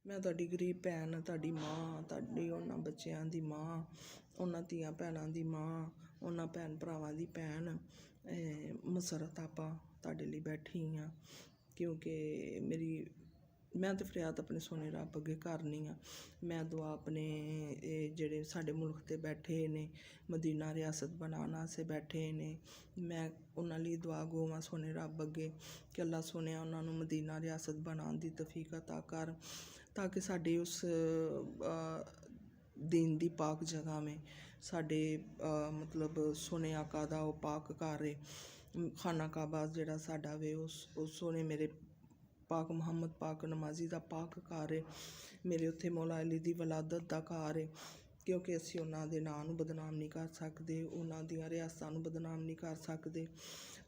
मैं तुहाडी गरीब भैन, तुहाडी माँ, तुहाडी उन्हां बच्चियां दी माँ, उन्हां धीआं भैनां दी माँ, उन्हां भैन भरावां दी भैन मुसरत आपा तुहाडे लई बैठी हाँ। क्योंकि मैं तो फरियाद अपने सोने रब अगे करनी हाँ। मैं दुआ अपने जेड़े साडे मुल्क ते बैठे ने मदीना रियासत बनाना से बैठे ने, मैं उन्हां लई दुआ गोवां सोने रब अगे कि अल्लाह सोने उन्हां नूं मदीना रियासत बनाउण दी तौफीक अता कर, ताकि साडे उस दीन दी पाक जगह में साडे मतलब सोने आका दा ओह पाक घर है खाना काबा जेड़ा साडा वे उस सोने मेरे पाक मुहम्मद पाक नमाजी दा पाक घर है, मेरे उत्थे मौला अली दी वलादत दा घर है। क्योंकि असी उन्हां दे नां नूं बदनाम नहीं कर सकते, उन्हां दियां रियासतां नूं बदनाम नहीं कर सकते।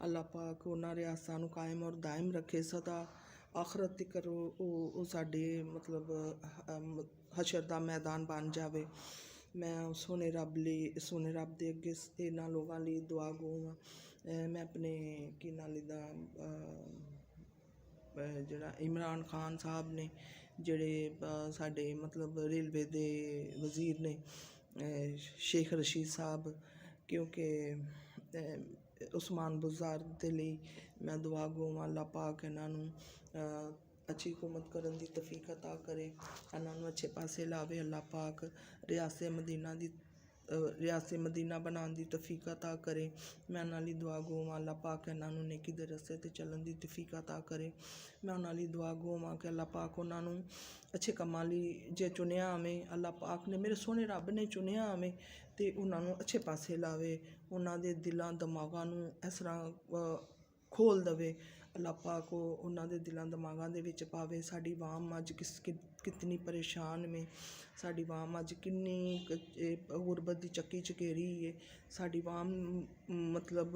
अल्लाह पाक उन्हां रियासतां नूं कायम और दायम रखे सदा आखरत तिकर वो साडे मतलब हशर दा मैदान बन जावे। मैं सोने रब दे अगे इन्हां लोगां लई दुआ गो हाँ। मैं अपने की नां दा जेड़ा इमरान खान साहब ने जेड़े साडे मतलब रेलवे दे वज़ीर ने शेख रशीद साहब, क्योंकि उस्मान बुज़ार दे लई मैं दुआ गो हाँ। अल्लाह पाक इन्हां नूं अच्छी हुकूमत करन दी तौफीक अता करे, इन्हां नूं अच्छे पासे लावे। अल्लाह पाक रियासत मदीना बनाउण दी तौफीक अता करे। मैं उन्हां लई दुआ गो हाँ। अल्लाह पाक इन्हां नूं नेकी दे रस्ते ते चलन दी तौफीक अता करे। मैं उन्हां लई दुआ गो हाँ कि अल्लाह पाक उन्हां नूं अच्छे कम्मां लई जे चुनिया अवें, अल्लाह पाक ने मेरे सोने रब ने चुनिया अवें ते उन्हां नूं अच्छे पासे लावे, उन्हां दे दिलां दमागां नूं इस तरह खोल दवे। अल्लाह पाक उन्हां दे दिलां दमागां दे विच पावे। साडी वाम अज कितनी परेशान में, साडी वाम अज किन्नी गुरबत दी चक्की चकेरी है। साडी वाम मतलब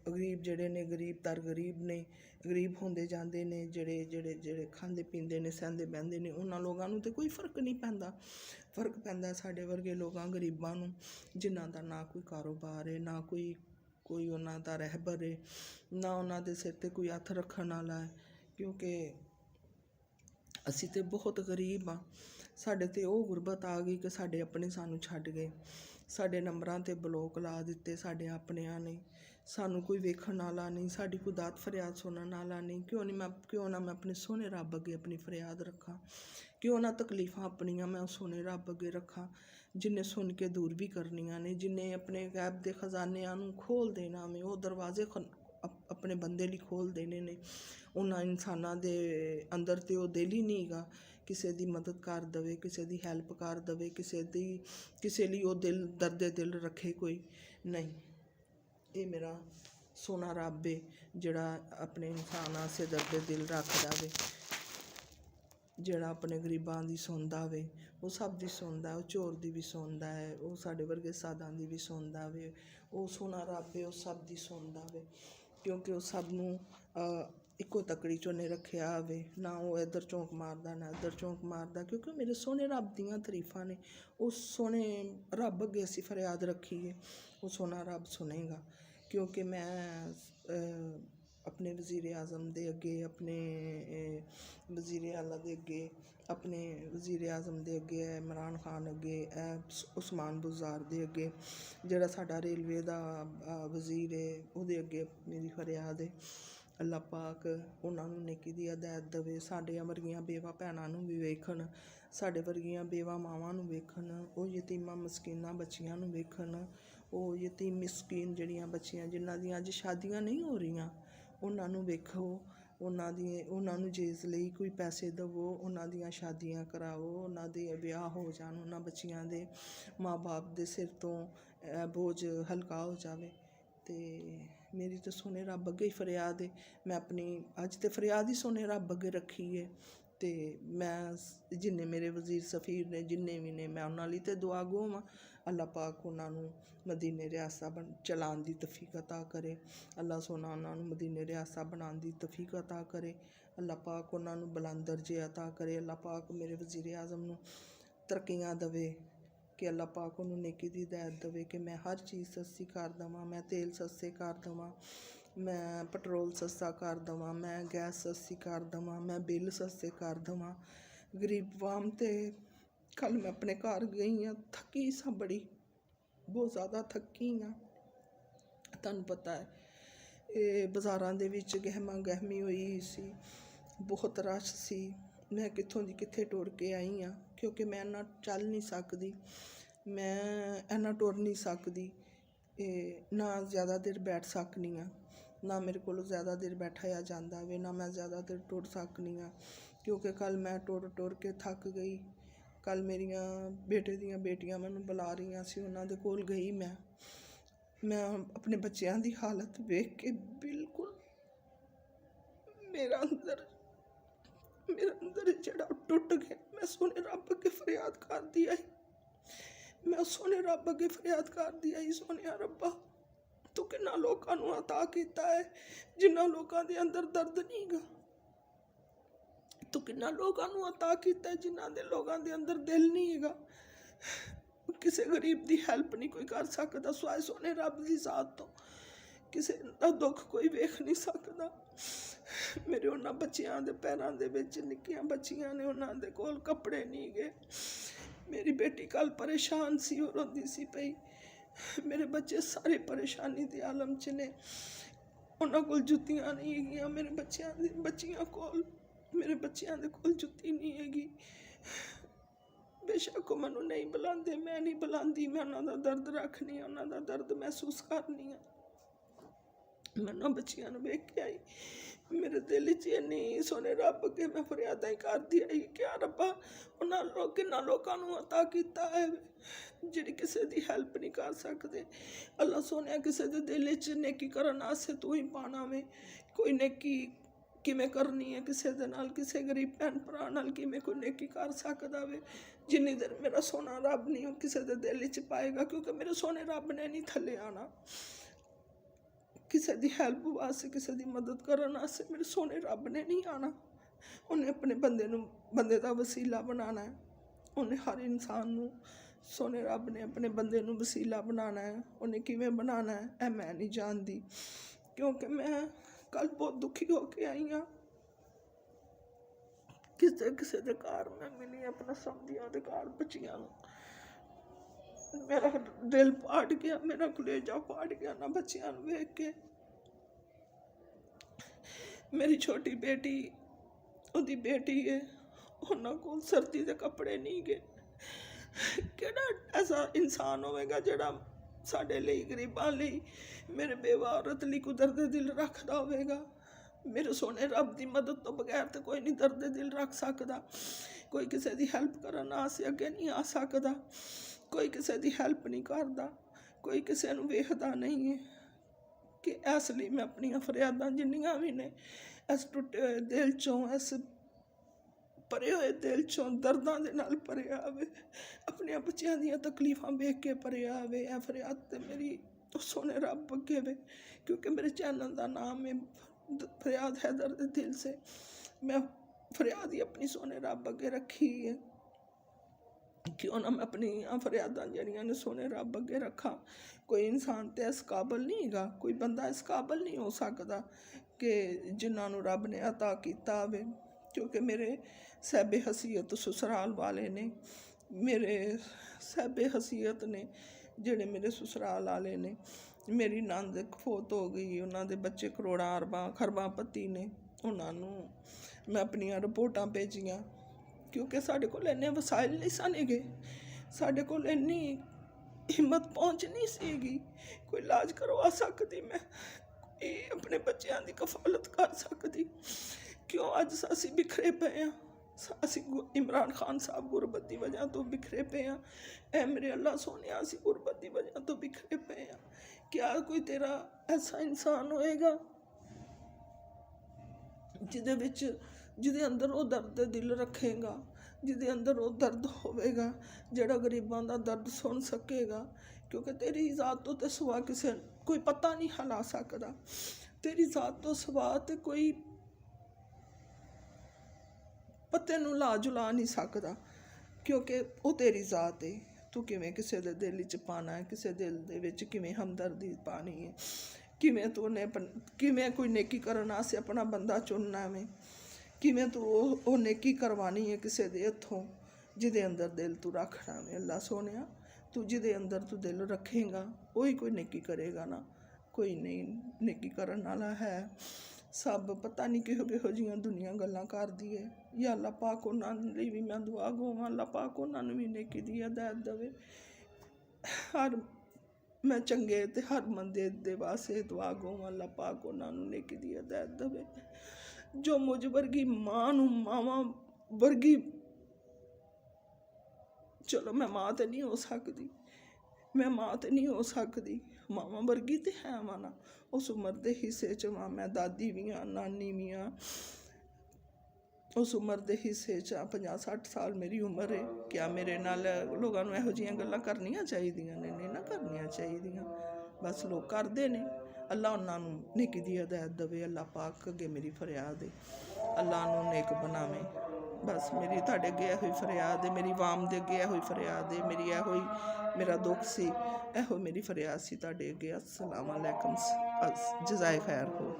गरीब जेड़े ने गरीब तर गरीब ने, गरीब होंदे जांदे ने, जेड़े खांदे पींदे ने सहंदे बहंदे ने, उन्हां लोगां नूं ते कोई फर्क नहीं पैंदा। फर्क पैंदा साडे वर्गे लोगां गरीबां नूं, जिन्हां दा ना कोई कारोबार है, ना कोई उन्हां दा रहबर है, ना उन्हां दे सिर ते कोई हत्थ रखण वाला है। क्योंकि असी ते बहुत गरीब हाँ। साडे ते ओह गुरबत आ गई कि साडे अपने सानूं छड्ड गए, साडे नंबरां ते ब्लॉक ला दित्ते साडे अपनियां ने, सानूं कोई वेखण वाला नहीं, साडी कोई दात फरियाद सुनण वाला नहीं। क्यों ना मैं अपने सोने रब अगे अपनी फरियाद रखां, क्यों ना तकलीफां अपनियां मैं सोने रब अगे रखां, जिन्हें सुन के दूर भी करनियां ने, जिन्हें अपने गैब दे खजानियां नूं खोल देना में, वो दरवाजे अपने बंदे लई खोल देने ने। उन्हां इंसानां दे अंदर ते ओह दिल ही नहीं गा किसे दी मदद कर दवे, किसे दी हैल्प कर दवे, किसे लई ओह दर्दे दिल रखे कोई नहीं। ये मेरा सोना रब है जेड़ा अपने इंसान आस्ते दर्दे दिल रखदा वे, जेड़ा अपने गरीबां दी सुनदा वे, वो सब दी सुनदा, वो चोर दी भी सुनदा है, वो साडे वर्गे सादां दी भी सुनदा वे। वो सोना रब है, वो सब दी सुनदा वे। क्योंकि वो सब नूं इक्को तकड़ी च उन्हें रखिया वे, ना वो इधर चौंक मारदा ना इधर चौंक मारदा। क्योंकि मेरे सोने रब दियां तरीफां ने, उस सोने रब अगे असी फरियाद रखी है, वो सोना रब सुनेगा। क्योंकि मैं अपने वज़ीर आज़म दे अगे, अपने वज़ीर आला दे अगे, अपने वज़ीर आज़म दे अगे, इमरान खान अगे, उस्मान बुज़ार दे अगे, जेड़ा साडा रेलवे दा वज़ीर है, उहदे अगे मेरी फरियाद है। अल्लाह पाक उन्हां नूं नेकी दी हदायत देवे, साडे वर्गियां बेवा भैनां नूं भी वेखण, साडे वर्गियां बेवा मावां नूं वेखण, ओह यतीमां मस्कीनां बच्चियां नूं वेखण, ओह यतीम मिसकीन जेह्ड़ियां बच्चियां जिन्हां दियां अज शादियां नहीं हो रहीआं, उन्हां नूं वेखो, उन्हां नूं जेस लई कोई पैसे दवो, उन्हां दियां शादियां कराओ, उन्हां दे ब्याह हो जाण, उन्हां बच्चियां दे माँ बाप दे सिर तो बोझ हल्का हो जावे। ते मेरी तो सोने रब अगे ही फरियाद है। मैं अपनी अज ते फरियाद ही सोने रब अगे रखी है। ते मैं जिन्ने मेरे वज़ीर सफ़ीर ने, जिन्ने भी ने, मैं उन्हां लई ते दुआ गो हाँ। अल्लाह पाक उन्हां नूं मदीने रियासत चलाउण दी तौफीक अता करे। अल्लाह सोना उन्हां नूं मदीने रियासत बनाउण दी तौफीक अता करे। अल्लाह पाक उन्हां नूं बुलंद दर्जे अता करे। अल्लाह पाक मेरे वज़ीर आज़म नूं तरक्कियां दवे, कि अल्लाह पाक उन्होंने नेकी दी हिदायत देवे कि मैं हर चीज़ सस्ती कर देवां, मैं तेल सस्ते कर देवां, मैं पेट्रोल सस्ता कर देवां, मैं गैस सस्ती कर देवां, मैं बिल सस्ते कर देवां, गरीब वाम। ते कल मैं अपने घर गई हाँ, थकी सा बड़ी, बहुत ज़्यादा थकी हाँ। तुहानूं पता है ये बाज़ारां दे विच गहमा गहमी हुई सी, बहुत रश सी। मैं कित्थों दी कित्थे टुर के आई हाँ, क्योंकि मैं इन्ना चल नहीं सकदी, मैं इन्ना टुर नहीं सकदी, ना ज़्यादा देर बैठ सकनी हाँ, ना मेरे को ज़्यादा देर बैठाया जाता वे, ना मैं ज़्यादा देर टुर सकनी हाँ, क्योंकि कल मैं टुर टुर के थक गई। कल मेरिया बेटे दियाँ बेटियां मैनूं बुला रही सी, उन्हां दे कोल गई मैं अपने बच्चों की हालत वेख के बिल्कुल मेरा अंदर जड़ा टुट गया। मैं सोने रब अगे फरियाद कर दी आई, मैं सोने रब अगे फरियाद कर दी आई, सोने रब्बा तू किन्ना लोकां नूं अता कीता है जिन्हां लोकां दे अंदर दर्द नहीं गा, तू किन्ना लोकां नूं अता कीता है जिन्हां दे लोकां दे अंदर दिल नहीं गा, किसी गरीब की हैल्प नहीं कोई कर सकता स्वाए सोने रब की जात तो, किसी का दुख कोई वेख नहीं सकता। मेरे उन्होंने बच्चियां दे पैरों दे विच निक्कियां बच्चियां ने, उन्होंने कोल कपड़े नहीं गए। मेरी बेटी कल परेशान सी और रोंदी सी पई, मेरे बच्चे सारे परेशानी के आलम च ने, उन्होंने कोल जुत्तियां नहीं हैगियां, मेरे बच्चियां कोल, मेरे बच्चों दे कोल जुत्ती नहीं हैगी। बेशक मैनू नहीं बुलाते, मैं नहीं बुलाती, मैं उन्होंने दर्द रखनी, उन्होंने दर्द महसूस करनी है। मैं उन्होंने बच्चियां नूं वेख के आई, मेरे दिल च इन्नी सोने रब अगे मैं फरियादां करदी आई, क्या रब्बा उन्होंने किन्ना लोकां नूं अता कीता है जिहड़ी किसी दी हैल्प नहीं कर सकते। अल्लाह सोने किसी दे दिल च नेकी करन आस्ते तू ही पाना वे, कोई नेकी किमें करनी है किसी दे नाल, किसी गरीब भैन भरा नाल किमें कोई नेकी कर सकदा वे, जिन्नी देर मेरा सोना रब नहीं हो किसी दे दिल च पाएगा, क्योंकि मेरे सोने रब ने नहीं थले आना किसी दी हैल्प वास्ते, किसी दी मदद करने वास्ते मेरे सोने रब ने नहीं आना। उन्हें अपने बंदे का वसीला बनाना है, उन्हें हर इंसान नूं सोने रब ने अपने बंदे नूं वसीला बनाना है। उन्हें किवें बनाना है ए मैं नहीं जानती, क्योंकि मैं कल बहुत दुखी होके आई हाँ। किसी दे घर मैं मिली अपना समझिया दे घर बच्चियां नूं, मेरा दिल फाट गया, मेरा कलेजा फाट गया ना बच्चियां नूं वेख के। मेरी छोटी बेटी उहदी बेटी है, उन्हां कोल सर्दी दे कपड़े नहीं गए, केड़ा ऐसा इंसान होवेगा जिहड़ा साडे लई गरीबां लई मेरे बेवा औरत लई कोई दर्द दिल रखदा होवेगा। मेरे सोने रब की मदद तो बगैर तो कोई नहीं दर्द दिल रख सकता, कोई किसी की हैल्प करने आस्ते अगे नहीं आ सकता, कोई किसी की हैल्प नहीं करता, कोई किसी को वेखदा नहीं है। कि इसलिए मैं अपनियां फरियादां जिन्नियां भी ने इस टुटे हुए दिल चों, इस भरे हुए दिल चों दर्दां दे नाल भरिया आवे, अपने बच्चों दीयां तकलीफां वेख के भरिया आवे। ए फरियाद ते मेरी सोने रब अगे वे, क्योंकि मेरे चैनल का नाम है फरियाद है दर्द दिल से। मैं फरियाद ही अपनी सोने रब अगे रखी है, क्यों ना मैं अपनी फरियादां जड़ियां ने सोने रब अगे रखा। कोई इंसान तो इस काबल नहीं गा, कोई बंदा इस काबल नहीं हो सकता कि जिन्होंने रब ने अता किया वे, क्योंकि मेरे सहबे हसीयत ससुराल वाले ने, मेरे सहबे हसीयत ने जेड़े मेरे ससुराल वाले ने। मेरी नंद फोत हो गई, उन्होंने बच्चे करोड़ां अरबां खरबांपति ने, उन्होंने मैं अपनियां रिपोर्टां भेजियां, क्योंकि साढ़े कोल इन्ने वसाइल नहीं सन गए, साढ़े कोल इन्नी हिम्मत पहुँच नहीं सीगी कोई इलाज करवा सकती, मैं अपने बच्चों की कफालत कर सकती। क्यों अज असी बिखरे पे हाँ, असी इमरान खान साहब गुरबत की वजह तो बिखरे पे हाँ, ए मेरे अल्लाह सोने असी गुरबत की वजह तो बिखरे पे हाँ। क्या कोई तेरा ऐसा इंसान होएगा जिदे अंदर वो दर्द दिल रखेगा, जिदे अंदर वो दर्द होवेगा, जड़ा गरीबां दा दर्द सुन सकेगा, क्योंकि तेरी ज़ात तो सिवा किसे कोई पता नहीं हिला सकता, तेरी ज़ात तो सिवा ते कोई पत्ते नूं ला जुला नहीं सकता, क्योंकि वो तेरी ज़ात है। तू किवें किसी दे दिल च पाना है, किसी दिल दे विच किवें हमदर्दी पानी है, किवें तू ने किवें कोई नेकी करन आस्ते अपना बंदा चुनना है, ਕਿਵੇਂ ਤੂੰ ਉਹ ਨੇਕੀ ਕਰਵਾਉਣੀ ਹੈ ਕਿਸੇ ਦੇ ਹੱਥੋਂ ਜਿਹਦੇ ਅੰਦਰ ਦਿਲ ਤੂੰ ਰੱਖਣਾ ਵੇ। ਅੱਲਾ ਸੋਹਣਿਆ, ਤੂੰ ਜਿਹਦੇ ਅੰਦਰ ਤੂੰ ਦਿਲ ਰੱਖੇਗਾ ਉਹੀ ਕੋਈ ਨੇਕੀ ਕਰੇਗਾ ਨਾ, ਕੋਈ ਨਹੀਂ ਨੇਕੀ ਕਰਨ ਵਾਲਾ ਹੈ। ਸਭ ਪਤਾ ਨਹੀਂ ਕਿਹੋ ਜਿਹੀਆਂ ਦੁਨੀਆ ਗੱਲਾਂ ਕਰਦੀ ਹੈ। ਜਾਂ ਅੱਲਾ ਪਾਕ ਉਹਨਾਂ ਲਈ ਵੀ ਮੈਂ ਦੁਆ ਗੋਵਾਂ, ਅੱਲਾ ਪਾਕ ਉਹਨਾਂ ਨੂੰ ਵੀ ਨੇਕੀ ਦੀ ਹਦਾਇਤ ਦੇਵੇ। ਮੈਂ ਚੰਗੇ ਤੇ ਹਰ ਬੰਦੇ ਦੇ ਵਾਸਤੇ ਦੁਆ ਗੋਵਾਂ, ਅੱਲਾ ਪਾਕ ਉਹਨਾਂ ਨੂੰ ਨੇਕੀ ਦੀ ਹਦਾਇਤ ਦੇਵੇ। ਜੋ ਮੁਝ ਵਰਗੀ ਮਾਂ ਨੂੰ ਮਾਵਾਂ ਵਰਗੀ, ਚਲੋ ਮੈਂ ਮਾਂ ਤਾਂ ਨਹੀਂ ਹੋ ਸਕਦੀ, ਮੈਂ ਮਾਂ ਤਾਂ ਨਹੀਂ ਹੋ ਸਕਦੀ, ਮਾਵਾਂ ਵਰਗੀ ਤਾਂ ਹੈ ਵਾਂ ਨਾ। ਉਸ ਉਮਰ ਦੇ ਹਿੱਸੇ 'ਚ ਵਾਂ ਮੈਂ, ਦਾਦੀ ਵੀ ਹਾਂ, ਨਾਨੀ ਵੀ ਹਾਂ। ਉਸ ਉਮਰ ਦੇ ਹਿੱਸੇ 'ਚ 50-60 ਸਾਲ ਮੇਰੀ ਉਮਰ ਹੈ। ਕਿਆ ਮੇਰੇ ਨਾਲ ਲੋਕਾਂ ਨੂੰ ਇਹੋ ਜਿਹੀਆਂ ਗੱਲਾਂ ਕਰਨੀਆਂ ਚਾਹੀਦੀਆਂ ਨੇ? ਨਹੀਂ ਨਾ ਕਰਨੀਆਂ ਚਾਹੀਦੀਆਂ, ਬਸ ਲੋਕ ਕਰਦੇ ਨੇ। ਅੱਲਾ ਉਹਨਾਂ ਨੂੰ ਨੇਕੀ ਦੀ ਹਦਾਇਤ ਦੇਵੇ। ਅੱਲਾ ਪਾਕ ਅੱਗੇ ਮੇਰੀ ਫਰਿਆਦ ਹੈ, ਅੱਲਾ ਨੂੰ ਨੇਕ ਬਣਾਵੇ। ਬਸ ਮੇਰੀ ਤੁਹਾਡੇ ਅੱਗੇ ਇਹੋ ਹੀ ਫਰਿਆਦ ਹੈ, ਮੇਰੀ ਵਾਮ ਦੇ ਅੱਗੇ ਇਹੋ ਹੀ ਫਰਿਆਦ ਹੈ, ਮੇਰੀ ਇਹੋ ਹੀ ਮੇਰਾ ਦੁੱਖ ਸੀ, ਇਹੋ ਮੇਰੀ ਫਰਿਆਦ ਸੀ ਤੁਹਾਡੇ ਅੱਗੇ। ਅਸਲਾਮ ਅਲੈਕਮ, ਜਜ਼ਾਏ ਖੈਰ ਹੋ।